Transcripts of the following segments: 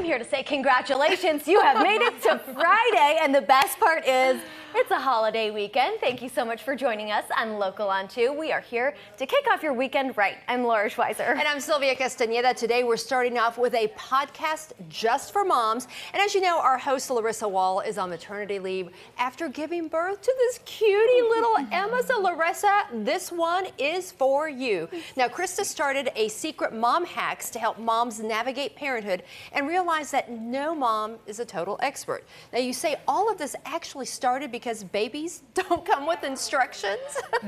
here to say congratulations. You have made it to Friday, and the best part is it's a holiday weekend. Thank you so much for joining us on Local on 2. We are here to kick off your weekend right. I'm Laura Schweizer. And I'm Sylvia Castañeda. Today we're starting off with a podcast just for moms. And as you know, our host Larissa Wall is on maternity leave after giving birth to this cutie little Emma. So Larissa, this one is for you. Now, Krista started a secret mom hacks to help moms navigate parenthood and realize that no mom is a total expert. Now, you say all of this actually started because babies don't come with instructions?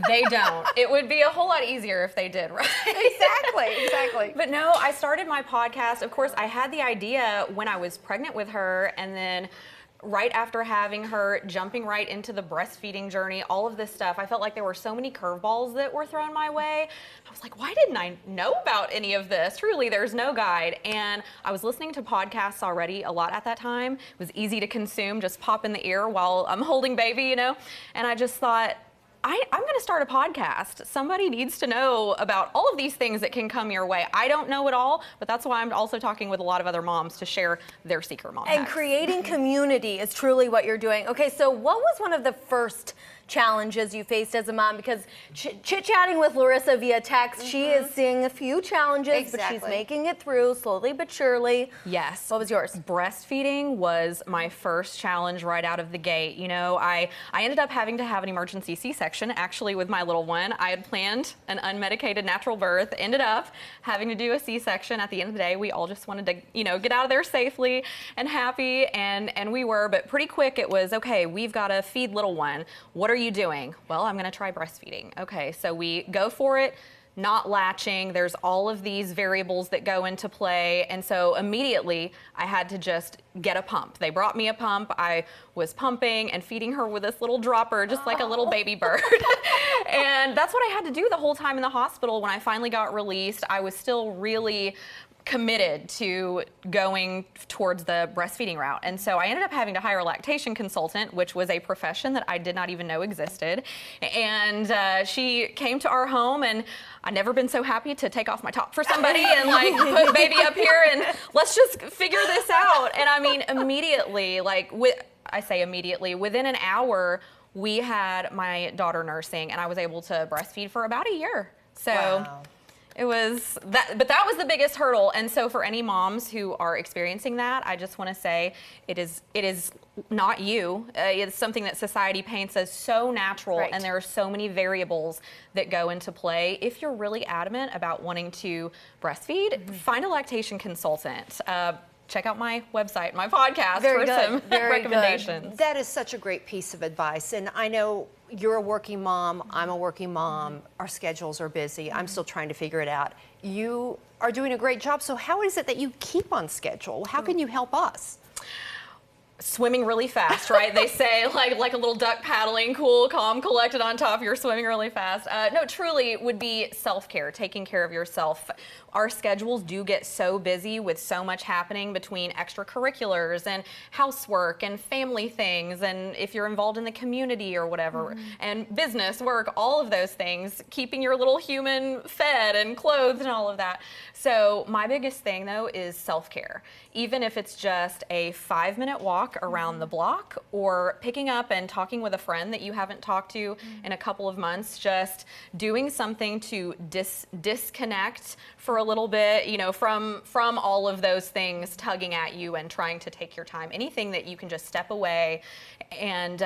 They don't. It would be a whole lot easier if they did, right? Exactly. But no, I started my podcast. Of course, I had the idea when I was pregnant with her, and then right after having her, jumping right into the breastfeeding journey, all of this stuff. I felt like there were so many curveballs that were thrown my way. I was like, why didn't I know about any of this? Truly, there's no guide. And I was listening to podcasts already a lot at that time. It was easy to consume, just pop in the ear while I'm holding baby, you know? And I just thought, I'm going to start a podcast. Somebody needs to know about all of these things that can come your way. I don't know it all, but that's why I'm also talking with a lot of other moms to share their secret mom hacks. And creating community is truly what you're doing. Okay, so what was one of the first challenges you faced as a mom? Because chit-chatting with Larissa via text, she is seeing a few challenges, but she's making it through slowly but surely. Yes. What was yours? Breastfeeding was my first challenge right out of the gate. You know, I ended up having to have an emergency C-section actually with my little one. I had planned an unmedicated natural birth, ended up having to do a C-section. At the end of the day, we all just wanted to, you know, get out of there safely and happy, and we were, but pretty quick it was, okay, we've got to feed little one. What are you doing? Well, I'm going to try breastfeeding. Okay, so we go for it, not latching. There's all of these variables that go into play. And so immediately I had to just get a pump. They brought me a pump. I was pumping and feeding her with this little dropper, just like a little baby bird. And that's what I had to do the whole time in the hospital. When I finally got released, I was still really committed to going towards the breastfeeding route. And so I ended up having to hire a lactation consultant, which was a profession that I did not even know existed. And she came to our home, and I've never been so happy to take off my top for somebody and like put baby up here and let's just figure this out. And I mean, immediately, like I say immediately, within an hour, we had my daughter nursing, and I was able to breastfeed for about a year. So. Wow. It was that, but that was the biggest hurdle. And so for any moms who are experiencing that, I just want to say it is not you. It's something that society paints as so natural, and there are so many variables that go into play. If you're really adamant about wanting to breastfeed, find a lactation consultant. Check out my website, my podcast for some recommendations. That is such a great piece of advice. And I know you're a working mom, I'm a working mom, our schedules are busy, I'm still trying to figure it out. You are doing a great job, so how is it that you keep on schedule? How can you help us? Swimming really fast, right? They say like a little duck paddling, cool, calm, collected on top, you're swimming really fast. No, truly it would be self-care, taking care of yourself. Our schedules do get so busy with so much happening between extracurriculars and housework and family things, and if you're involved in the community or whatever, and business, work, all of those things, keeping your little human fed and clothed and all of that. So my biggest thing though is self-care. Even if it's just a 5-minute walk around the block, or picking up and talking with a friend that you haven't talked to in a couple of months, just doing something to disconnect for a little bit, you know, from all of those things tugging at you and trying to take your time. Anything that you can just step away and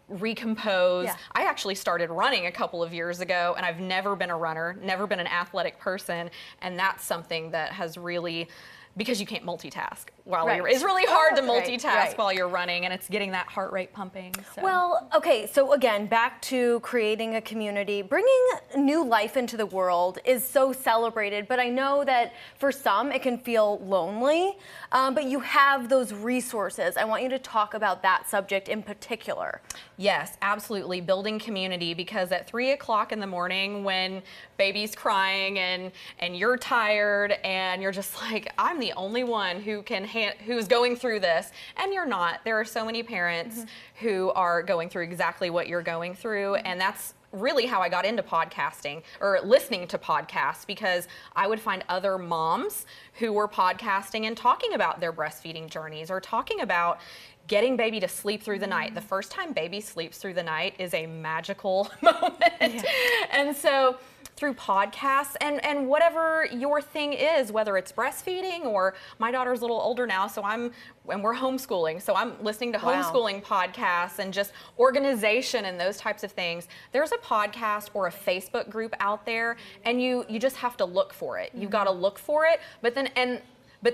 recompose. I actually started running a couple of years ago, and I've never been a runner, never been an athletic person, and that's something that has really, because you can't multitask while you're, it's really hard to multitask while you're running, and it's getting that heart rate pumping. So. Well, okay, so again, back to creating a community. Bringing new life into the world is so celebrated, but I know that for some it can feel lonely, but you have those resources. I want you to talk about that subject in particular. Yes, absolutely, building community, because at 3 o'clock in the morning when baby's crying and you're tired and you're just like, I'm the only one who's going through this, and you're not. There are so many parents who are going through exactly what you're going through, and that's really how I got into podcasting or listening to podcasts, because I would find other moms who were podcasting and talking about their breastfeeding journeys or talking about getting baby to sleep through the night. The first time baby sleeps through the night is a magical moment. Yeah. And so through podcasts and whatever your thing is, whether it's breastfeeding or my daughter's a little older now, and we're homeschooling, so I'm listening to homeschooling podcasts and just organization and those types of things. There's a podcast or a Facebook group out there, and you just have to look for it. You've got to look for it, but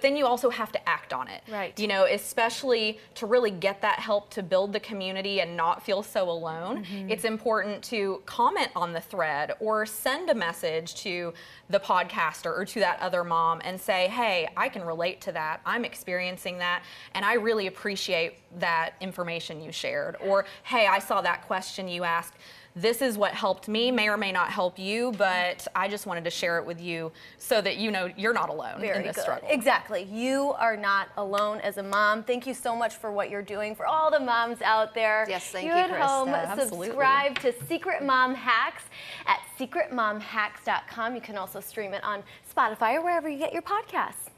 then you also have to act on it. Right. You know, especially to really get that help to build the community and not feel so alone. It's important to comment on the thread or send a message to the podcaster or to that other mom and say, hey, I can relate to that. I'm experiencing that, and I really appreciate that information you shared. Or, hey, I saw that question you asked. This is what helped me, may or may not help you, but I just wanted to share it with you so that you know you're not alone in this struggle. Exactly. You are not alone as a mom. Thank you so much for what you're doing for all the moms out there. Yes, thank you, at Krista. home, Absolutely. subscribe to Secret Mom Hacks at secretmomhacks.com. You can also stream it on Spotify or wherever you get your podcasts.